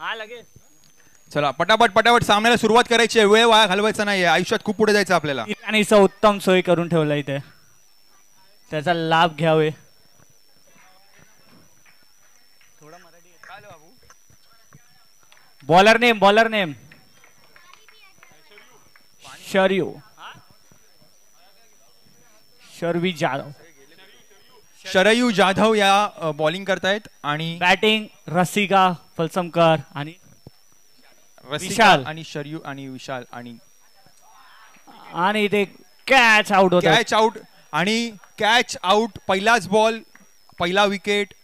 हा लगेच. चला पटापट पटापट सामन्याला सुरुवात करायची आहे. वेळ वाया घालवायचा नाही, आयुष्यात खूप पुढे जायचं आपल्याला. आणि उत्तम सोय करून ठेवला इथे, त्याचा लाभ घ्यावे. Bowler name Sharayu Sharvi Jadhav. शरयू जाधव या बॉलिंग करतायत आणि बॅटिंग रसिका फलसमकर आणि विशाल आणि शरयू आणि विशाल आणि इथे कॅच आउट होता. कॅच आउट आणि कॅच आउट. पहिलाच बॉल, पहिला विकेट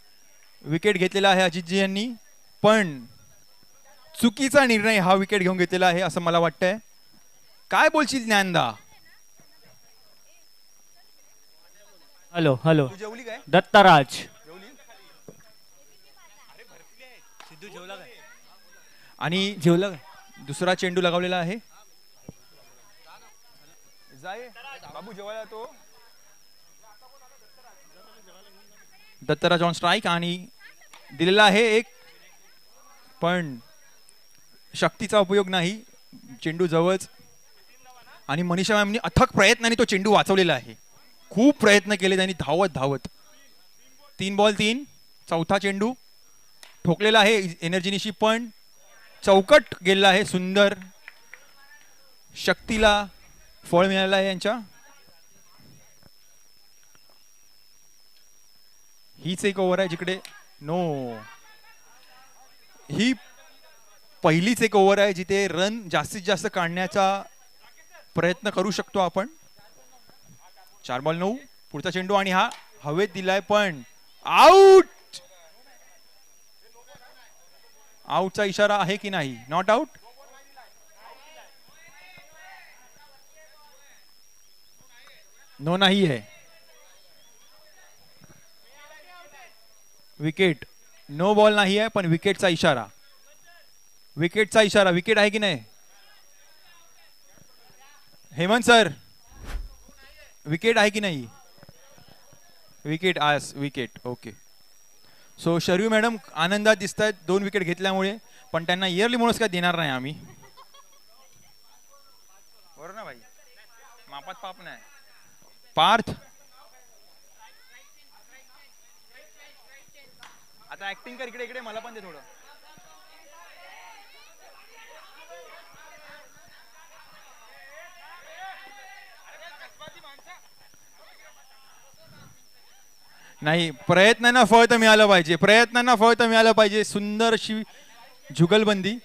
घेतलेला आहे अजितजी यांनी, पण चुकीचा निर्णय हा विकेट घेऊन घेतलेला आहे असं मला वाटतंय. काय बोलशील ज्ञानदा? हॅलो दत्ताराज. आणि दुसरा चेंडू लगावलेला आहे. बाबू जेवायला तो दत्ताराज ऑन स्ट्राईक आणि दिलेला आहे एक, पण शक्तीचा उपयोग नाही. चेंडू जवळच आणि मनीषा मॅमनी अथक प्रयत्नाने तो चेंडू वाचवलेला आहे. खूप प्रयत्न केले त्यांनी धावत. 3 बॉल 3. चौथा चेंडू ठोकलेला आहे एनर्जीनिशी, पण चौकट गेलेला आहे. सुंदर शक्तीला फळ मिळालं आहे यांच्या. हीच एक ओव्हर आहे जिकडे ही पहिलीच एक ओव्हर आहे जिथे रन जास्तीत जास्त काढण्याचा प्रयत्न करू शकतो आपण. 4 बॉल 9. पुढचा चेंडू आणि हा हवेत दिलाय, पण आउट. आउटचा इशारा आहे की नाही? Not out. नो नाही है. विकेट. नो बॉल नाही आहे, पण विकेटचा इशारा. विकेट आहे की नाही हेमंत सर? विकेट आहे की नाही? Wicket. Okay. So Sharyu madam आनंदात दिसत आहेत 2 विकेट घेतल्यामुळे, पण त्यांना इयरली बोनस काय देणार नाही आम्ही. बरोबर ना भाई? मापात पाप नाही. पार्थ आता ऍक्टिंग कर. इकडे मला पण दे थोडं. नाही, प्रयत्नांना फळ तर मिळालं पाहिजे. सुंदर अशी जुगलबंदी.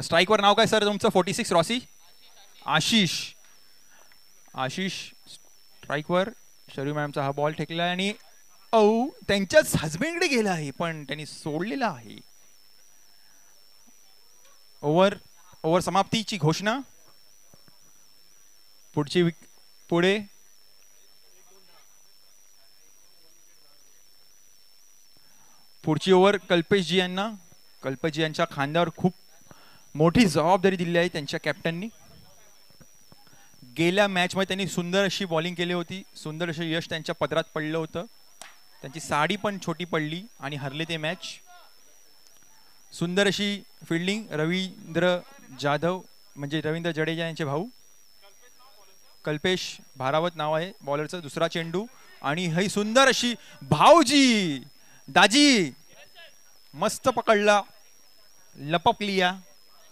स्ट्राईकवर नाव काय सर तुमचं? 46 रॉसी. आशिष स्ट्राईकवर. शर्यू मॅमचा हा बॉल ठेकला आणि त्यांच्याच हजबंडकडे गेला आहे, पण त्यांनी सोडलेला आहे. ओव्हर समाप्तीची घोषणा. पुढे पुढची ओव्हर कल्पेशजी यांच्या खांद्यावर खूप मोठी जबाबदारी दिली आहे त्यांच्या कॅप्टननी. गेल्या मॅच मध्ये त्यांनी सुंदर अशी बॉलिंग केली होती. सुंदर असं यश त्यांच्या पदरात पडलं होतं. त्यांची साडी पण छोटी पडली आणि हरले ते मॅच. सुंदर अशी फिल्डिंग. रवींद्र जडेजा यांचे भाऊ. कल्पेश भारावत नाव आहे बॉलरचं. दुसरा चेंडू आणि ही सुंदर अशी भाऊजी दाजी मस्त पकडला, लपकलिया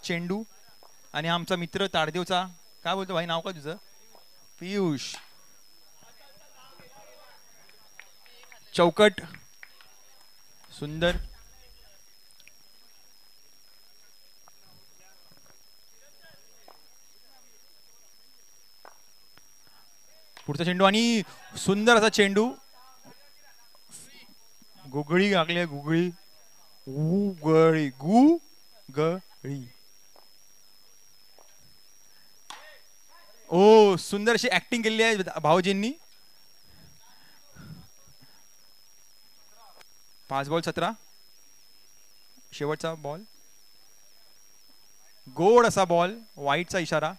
चेंडू. आणि आमचा मित्र ताडदेवचा, काय बोलतो भाई नाव काय तुझं? पियुष. चौकट. सुंदर. पुढचा चेंडू आणि सुंदर असा चेंडू. गुगळी लागली. गुगळी. सुंदर अशी ऍक्टिंग केलेली आहे भाऊजींनी. 5 बॉल 17. शेवटचा बॉल. गोड असा बॉल. वाईटचा इशारा.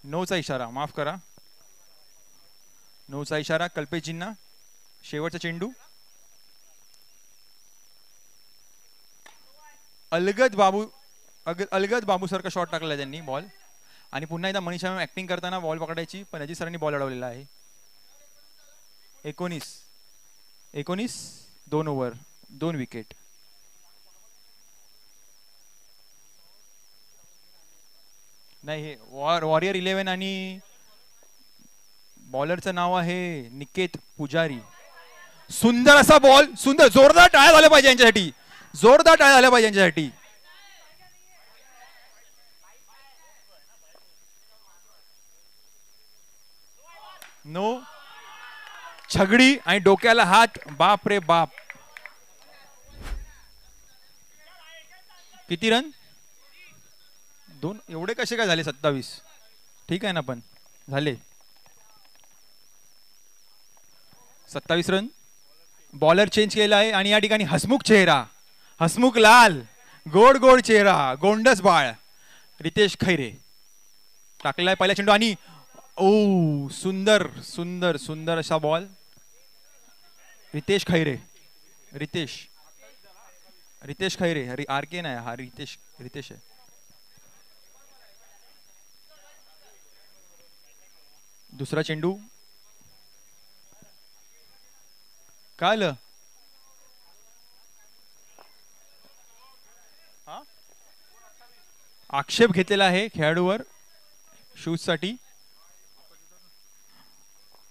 नोचा इशारा, माफ करा. नोचा इशारा कल्पेशजींना. शेवटचा चेंडू. अलगद बाबू सारखा शॉट टाकला त्यांनी बॉल. आणि पुन्हा एकदा मनीषा मॅम ऍक्टिंग करताना बॉल पकडायची, पण अजित सरांनी बॉल अडवलेला आहे. 19 2 ओव्हर 2 विकेट. नाही, हे वॉरियर 11 आणि बॉलरचं नाव आहे निकेत पुजारी. सुंदर असा बॉल, सुंदर, जोरदार टाळ्या झाल्या पाहिजे यांच्यासाठी, जोरदार टाळ्या झाल्या पाहिजे यांच्यासाठी. नो, छगडी आणि डोक्याला हात, बाप रे बाप. किती रन? 2. एवढे कसे काय झाले? 27. ठीक आहे ना, पण झाले 27 रन. बॉलर चेंज केला आहे आणि या ठिकाणी हसमुख चेहरा, हसमुख लाल, गोड गोड चेहरा, गोंडस बाळ रितेश खैरे टाकलाय पहिला चेंडू. आणि ओ, सुंदर सुंदर सुंदर असा बॉल. रितेश खैरे, रितेश खैरे, आर के नाही हा, रितेश आहे. दुसरा चेंडू काय आलं? आक्षेप घेतलेला आहे खेळाडूवर शूज साठी,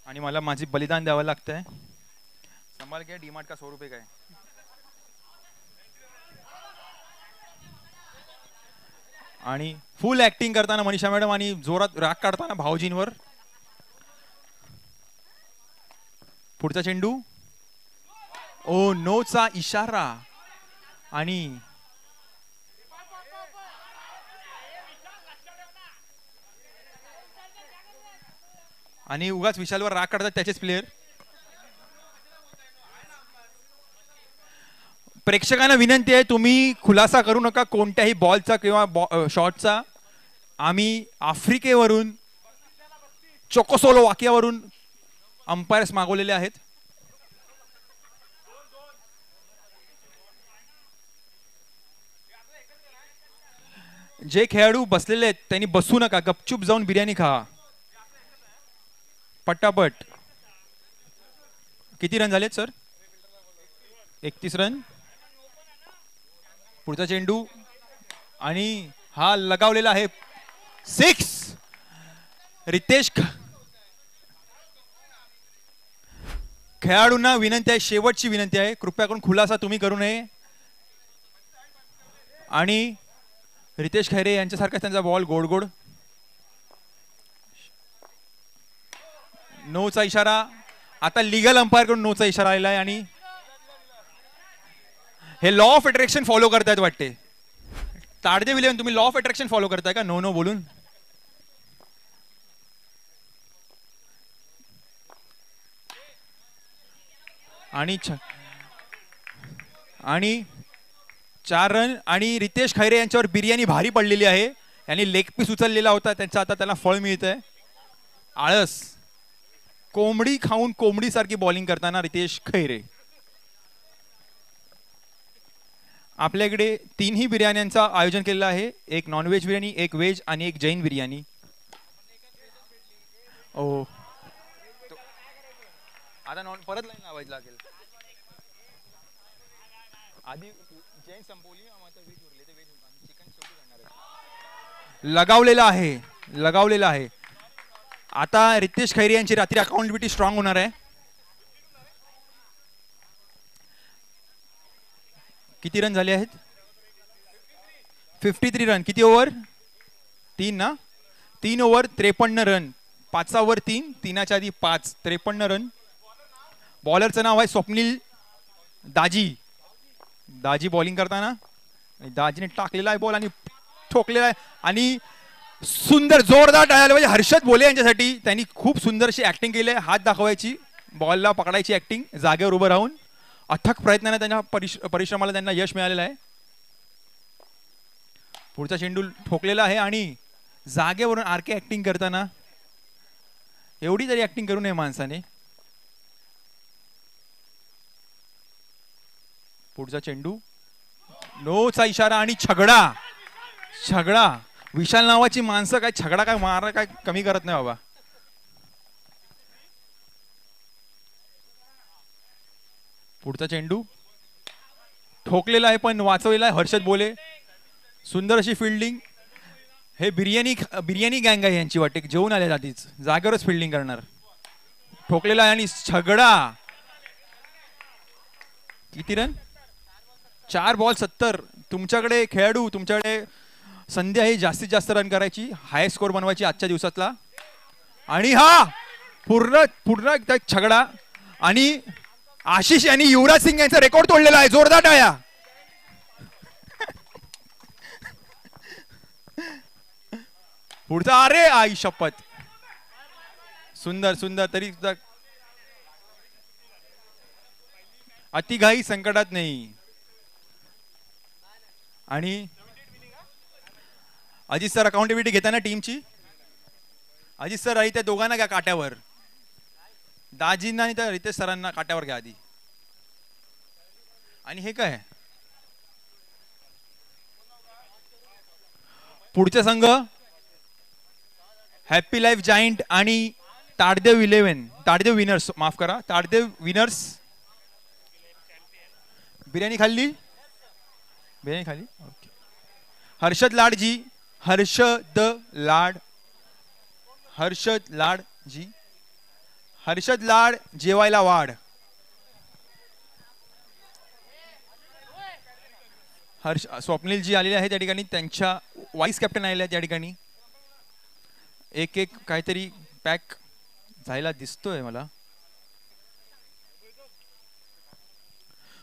आणि मला माझी बलिदान द्यावं लागतंय. संभाल घ्या, डीमार्ट का 100 रुपये काय. आणि फुल ऍक्टिंग करताना मनीषा मॅडम आणि जोरात राग काढताना भाऊजींवर. पुढचा चेंडू, ओ नोचा इशारा. आणि उगाच विशालवर राग काढतात त्याचेच प्लेयर. प्रेक्षकांना विनंती आहे, तुम्ही खुलासा करू नका कोणत्याही बॉलचा किंवा शॉटचा. आम्ही आफ्रिकेवरून, चेकोस्लोवाकियावरून अंपायर्स मागवलेले आहेत. जे खेळाडू बसलेले आहेत त्यांनी बसू नका, गपचूप जाऊन बिर्याणी खा पटापट. किती रन झालेत सर? 31 रन. पुढचा चेंडू आणि हा लगावलेला आहे 6. रितेश. खेळाडूंना विनंती आहे, शेवटची विनंती आहे, कृपया करून खुलासा तुम्ही करू नये. आणि रितेश खैरे यांच्यासारखा त्यांचा बॉल गोड गोड. नोचा इशारा. आता लिगल अंपायर कडून नोचा इशारा आलेला आहे. आणि हे लॉ ऑफ अट्रॅक्शन फॉलो करतायत वाटते. ताडदेव विलियन, तुम्ही लॉ ऑफ अट्रॅक्शन फॉलो करताय का? नो बोलून. आणि 4 रन. आणि रितेश खैरे यांच्यावर बिर्याणी भारी पडलेली आहे. यांनी लेग पीस उचललेला होता, त्यांचा आता त्याला फळ मिळत आहे. आळस, कोंबडी खाऊन कोंबडी सारखी बॉलिंग करताना रितेश खैरे. आपल्याकडे 3ही बिर्याण्यांचं आयोजन केलेलं आहे, एक नॉनव्हेज बिर्याणी, एक व्हेज आणि एक जैन बिर्याणी. ओ, आता परत लाईन लावायची लागेल. आधी जैन संपवली, लगावलेला आहे. आता रितेश खैरे यांची रात्री अकाउंटेबिलिटी स्ट्रॉंग होणार आहे. किती रन झाले आहेत? 53 रन. किती ओव्हर? 3 ना? 3 ओव्हर 53 रन. 5 ओव्हर 3, 3च्या आधी 5, 53 रन. बॉलरचं नाव आहे स्वप्नील दाजी बॉलिंग करताना. दाजीने टाकलेला आहे बॉल आणि ठोकलेला आहे. आणि सुंदर जोरदार टाळ्या पाहिजे हर्षद बोले यांच्यासाठी. त्यांनी खूप सुंदर अशी ऍक्टिंग केली आहे, हात दाखवायची, बॉलला पकडायची ऍक्टिंग, जागेवर उभं राहून अथक प्रयत्नाने त्यांच्या परिश्रमाला त्यांना यश मिळालेलं आहे. पुढचा चेंडू ठोकलेला आहे आणि जागेवरून आरके ऍक्टिंग करताना. एवढी तरी ऍक्टिंग करू नये माणसाने. पुढचा चेंडू नोचा इशारा आणि छगडा. छगडा विशाल नावाची माणसं काय छगडा काय मारा काय कमी करत नाही बाबा. पुढचा चेंडू ठोकलेला आहे पण वाचवलेला आहे हर्षद बोले. सुंदर अशी फिल्डिंग. हे बिर्याणी गँग आहे यांची वाटते जेवून आले आधीच जागेवरच फिल्डिंग करणार. ठोकलेला आहे आणि छगडा. किती रन? 4 बॉल 70. तुमच्याकडे खेळाडू तुमच्याकडे संधी आहे जास्तीत जास्त रन करायची हाय स्कोर बनवायची आजच्या दिवसातला. आणि हा पूर्ण पूर्ण छगडा. आणि आशिष यांनी युवराज सिंग यांचा रेकॉर्ड तोडलेला आहे. जोरदार टाळ्या. पुढचा अरे आई शपथ. सुंदर सुंदर तरी सुद्धा अतिघाई संकटात नाही. आणि अजित सर अकाउंटेबिलिटी घेताना टीमची. अजित सर आई त्या दोघांना घ्या काट्यावर. दाजींना आणि त्या रितेश सरांना काट्यावर घ्या आधी. आणि हे काय पुढचा संघ हॅपी लाईफ जायंट आणि ताडदेव 11 ताडदेव विनर्स माफ करा ताडदेव विनर्स. बिर्याणी खाल्ली. बिर्याणी खाल्ली. ओके. हर्षद लाडजी. हर्षद लाडजी. हर्षद लाड जेवायला वाढ. स्वप्नीलजी आलेले आहेत त्या ठिकाणी. त्यांच्या वाईस कॅप्टन आलेले आहेत त्या ठिकाणी. एक एक काहीतरी पॅक जायला दिसतोय मला.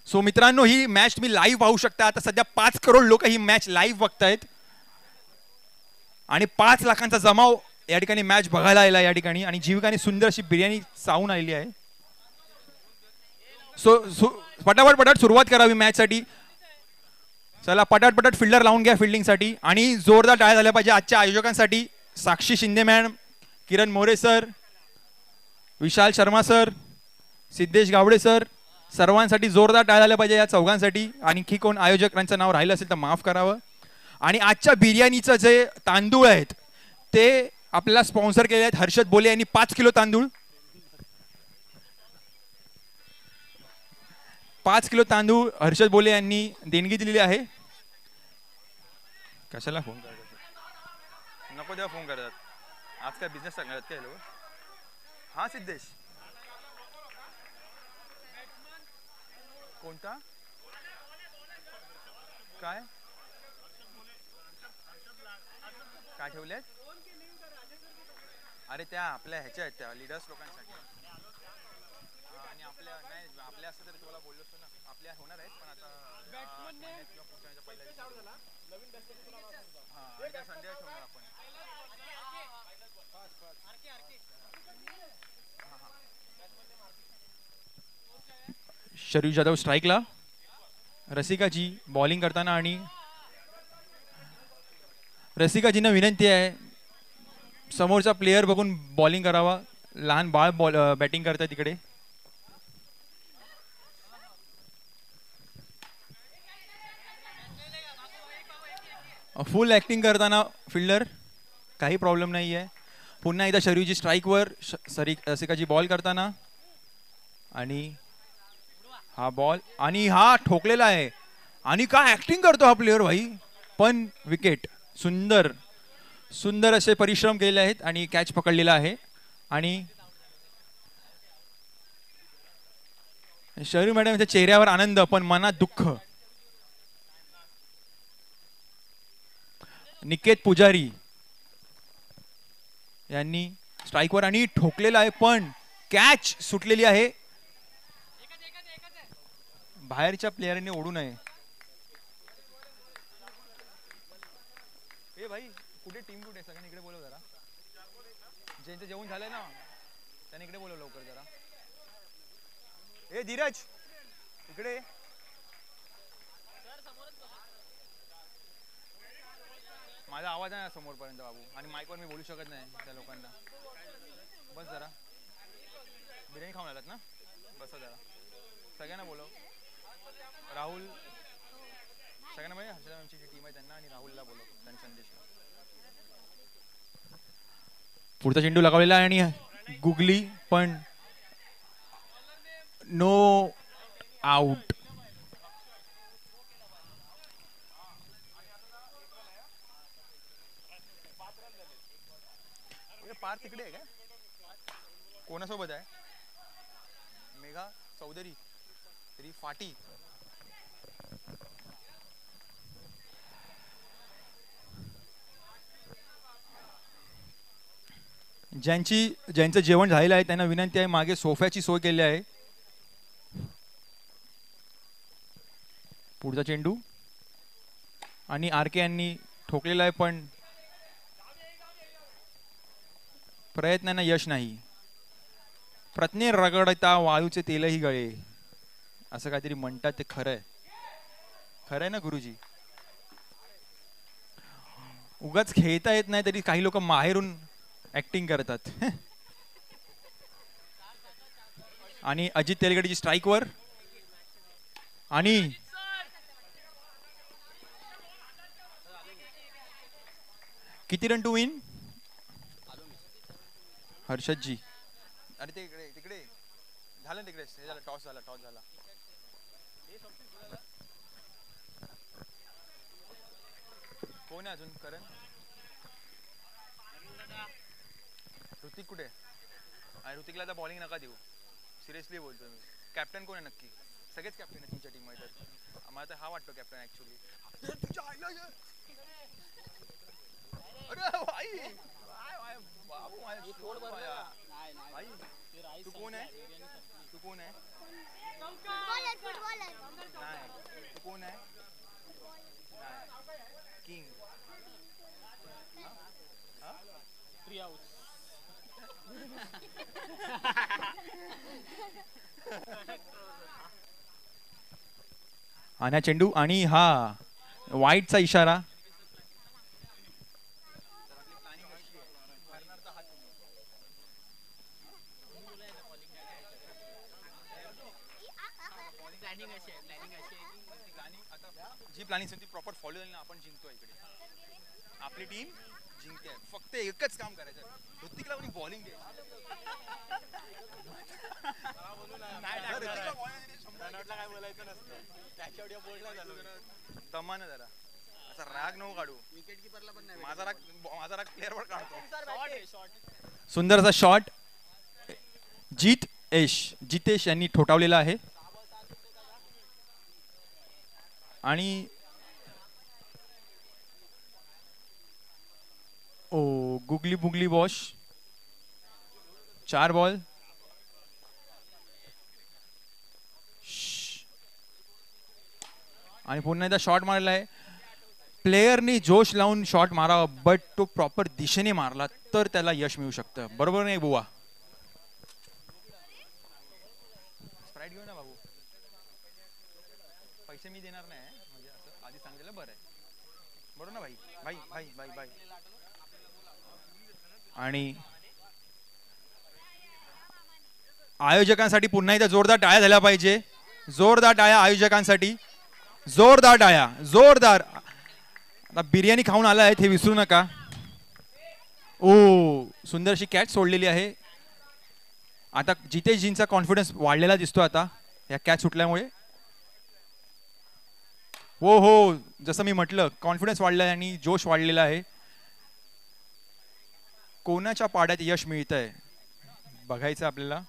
सो मित्रांनो ही मॅच तुम्ही लाईव्ह पाहू शकता. आता सध्या 5 करोड लोक ही मॅच लाईव्ह बघतायत आणि 5 लाखांचा जमाव या ठिकाणी मॅच बघायला आलेला या ठिकाणी. आणि जीविकाने सुंदर अशी बिर्याणी चावून आलेली आहे. सो पटापट पटाट सुरुवात करावी मॅच साठी. चला पटाट पटाट फिल्डर लावून घ्या फिल्डिंगसाठी. आणि जोरदार टाळ्या झाल्या पाहिजे आजच्या आयोजकांसाठी. साक्षी Shinde madam, Kiran More sir, Vishal Sharma sir, Siddhesh Gawade sir, सर्वांसाठी जोरदार टाळ्या झाल्या पाहिजे या चौघांसाठी. आणखी कोण आयोजकांचं नाव राहिलं असेल तर माफ करावं. आणि आजच्या बिर्याणीचं जे तांदूळ आहेत ते आपल्याला स्पॉन्सर केले आहेत हर्षद बोले यांनी. 5 किलो तांदूळ. 5 किलो तांदूळ हर्षद बोले यांनी देणगी दिलेली आहे. कशाला फोन करतात नको तेव्हा फोन करतात. आज काय बिझनेस सांगतात काय लोक. हा सिद्धेश कोणता काय काय ठेवले. अरे त्या आपल्या ह्याच्या आहेत त्या लीडर्स लोकांसाठी. आणि आपल्या नाही आपल्या असं तर तुम्हाला बोललो असतो ना आपल्या होणार आहेत पण आता पहिल्या संध्या ठेवणार आपण. शरीर जाधव स्ट्राईकला. रसिकाजी बॉलिंग करताना. आणि रसिकाजींना विनंती आहे समोरचा प्लेयर बघून बॉलिंग करावा. लहान बाळ बॅटिंग करतात तिकडे. फुल ऍक्टिंग करताना फिल्डर काही प्रॉब्लेम नाही आहे. पुन्हा एकदा शरीरजी स्ट्राईकवर. रसिकाजी बॉल करताना. आणि हा बॉल आणि हा ठोकलेला आहे. आणि काय ऍक्टिंग करतो हा प्लेयर भाई. पण विकेट. सुंदर सुंदर असे परिश्रम केले आहेत आणि कॅच पकडलेला आहे. आणि शरीर मॅडमच्या चेहऱ्यावर आनंद पण मनात दुःख. निकेत पुजारी यांनी स्ट्राईकवर आणि ठोकलेला आहे पण कॅच सुटलेली आहे. बाहेरच्या प्लेयरने ओढू नये. ए भाई कुठे टीम कुठे सगळ्यांनी इकडे बोलव जरा. ज्यांचं जेवण झालंय ना त्यांनी इकडे बोलव लवकर जरा. ए धीरज इकडे. माझा आवाज आहे समोरपर्यंत बाबू. आणि माईकवर मी बोलू शकत नाही त्या लोकांना. बस जरा. बिर्याणी खाऊन आलात ना बसा जरा. सगळ्यांना बोलव. राहुल सगळ्यांना म्हणजे हर्षदा मॅमची जी टीम आहे त्यांना आणि राहुलला बोलवतो आणि संदेशला. पुढचा चेंडू लगावलेला आहे आणि गुगली पण नो आउट. पार तिकडे आहे का? कोणासोबत आहे? मेघा चौधरी तरी फाटी. ज्यांचं जेवण झालेलं आहे त्यांना विनंती आहे, मागे सोफ्याची सोय केली आहे. पुढचा चेंडू आणि आर के यांनी ठोकलेला आहे पण प्रयत्नांना यश नाही. प्रज्ञे रगडता वाळूचे तेलही गळे असं काहीतरी म्हणतात ते खरं आहे. खरं आहे ना गुरुजी? उगाच खेळता येत नाही तरी काही लोक माहेरून ऍक्टिंग करतात. आणि अजित तेलगडेची स्ट्राईक वर आणि किती रन टू विन? हर्षदजी अरे ते इकडे तिकडे झालं तिकडे हे झालं टॉस झाला कोण आहे अजून? करण ऋतिक कुठे? अरे ऋतिकला आता बॉलिंग नका देऊ, सिरियसली बोलतो मी. कॅप्टन कोण आहे नक्की? सगळेच कॅप्टन आहेत तुमच्या टीम मध्ये. मला तर हा वाटतो कॅप्टन ऍक्च्युली. अरे भाई बाबू भाई तू कोण आहे? तू कोण आहे? नाही तू कोण आहे? किंग आणि चेंडू आणि हा वाईटचा इशारा. जी प्लॅनिंग ती प्रॉपर फॉलो झाली ना आपण जिंकतो. इकडे आपली टीम जिंकते. फक्त एकच काम करायचं, ऋतिकला कोणी बॉलिंग दे. काय बोलायचं नसतं त्याच्या बोलला दमानं जरा असा राग नको काढू. विकेट किपरला पण नाही. माझा राग प्लेअरवर काढतो. सुंदरचा शॉट जितेश यांनी ठोठावलेला आहे आणि गुगली बुगली बॉश 4 बॉल. आणि पुन्हा एकदा शॉट मारला आहे. प्लेयरनी जोश लावून शॉट मारावा बट तो प्रॉपर दिशेने मारला तर त्याला यश मिळू शकतं. बरोबर नाही बुवा? स्प्राईट घेऊ ना बाबू, पैसे मी देणार नाही म्हणजे असं आधी सांगितलं बरं आहे. बरोबर ना भाई? भाई भाई भाई भाई. आणि आयोजकांसाठी पुन्हा एकदा जोरदार टाळ्या झाल्या पाहिजे. जोरदार टाळ्या आयोजकांसाठी. जोरदार टाळ्या, जोरदार. आता बिर्याणी खाऊन आला आहेत हे विसरू नका. सुंदरशी कॅच सोडलेली आहे. आता जितेशजींचा कॉन्फिडन्स वाढलेला दिसतो आता या कॅच सुटल्यामुळे. हो जसं मी म्हटलं कॉन्फिडन्स वाढलाय आणि जोश वाढलेला आहे. कोणाच्या पाड्यात यश मिळतंय बघायचं आपल्याला.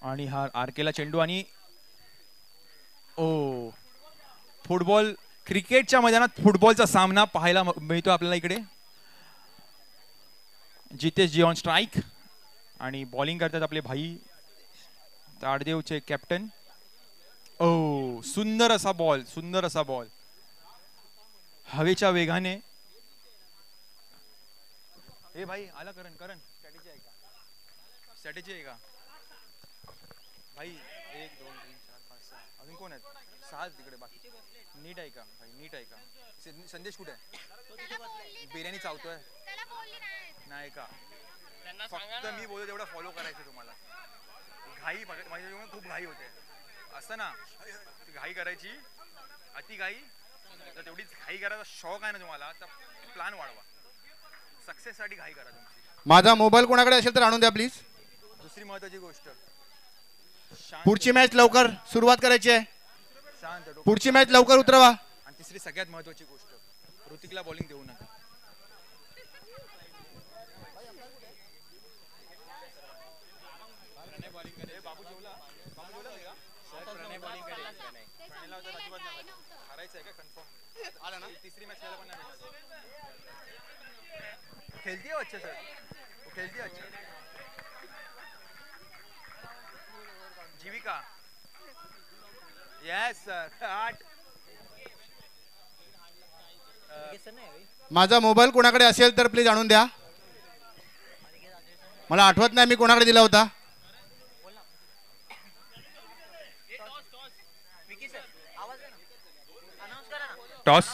आणि हा आरकेला चेंडू आणि फुटबॉल. क्रिकेटच्या मैदानात फुटबॉलचा सामना पाहायला मिळतो आपल्याला इकडे. जितेश जी ऑन स्ट्राईक आणि बॉलिंग करतात आपले भाई ताडदेवचे कॅप्टन. सुंदर असा बॉल, सुंदर असा बॉल हवेच्या वेगाने. हे भाई आला करण स्ट्रॅटेजी आहे का? स्ट्रॅटेजी आहे का भाई? 1 2 3 4 5 6 अजून कोण आहेत? सहा तिकडे बाकी नीट आहे का भाई नीट आहे का संदेश कुठे आहे बिर्याणी चावतोय नाही का फक्त मी बोलतो तेवढं फॉलो करायचं तुम्हाला घाई माझ्या खूप घाई होते असं ना घाई करायची अति घाई तर तेवढीच घाई करायचा शौक आहे ना तुम्हाला तर प्लॅन वाढवा सक्सेससाठी घाई करा तुमची माझा मोबाईल कोणाकडे असेल तर आणून द्या प्लीज दुसरी महत्वाची गोष्ट पुढची मॅच लवकर सुरुवात करायची आहे शांत पुढची मॅच लवकर उतरवा आणि तिसरी सगळ्यात महत्वाची गोष्ट ऋतिकला बॉलिंग देऊ नका तिसरी मॅच खेळायला पण नाही खेळती है अच्छे सर वो खेलती है अच्छा जीविका यस सर 8 माझा मोबाईल कोणाकडे असेल तर प्लीज आणून द्या मला आठवत नाही मी कोणाकडे दिला होता टॉस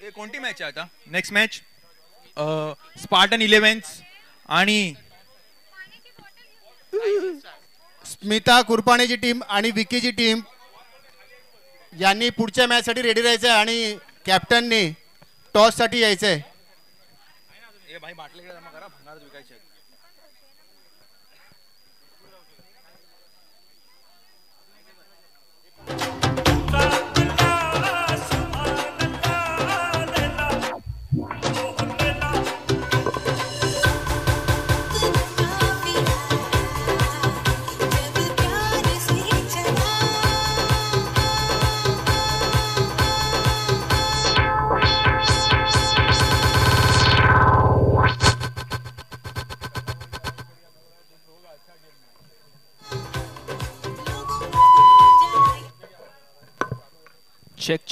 हे कोणती मॅच आहे आता नेक्स्ट मॅच स्पार्टन 11 आणि स्मिता कुरपाणेची टीम आणि विकीची टीम यांनी पुढच्या मॅच साठी रेडी राहायचं आहे आणि कॅप्टननी टॉस साठी यायचंय ए भाई बाटलीकडे जमा करा भंगार विकायचे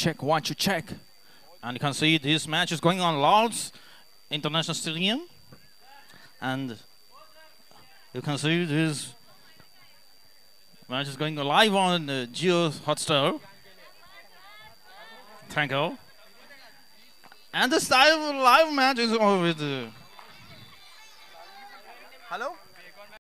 check 1 2 check and you can see this match is going on Lords International Stadium and you can see this match is going live on Geo Hotstar. Thank you. And this live match is over with hello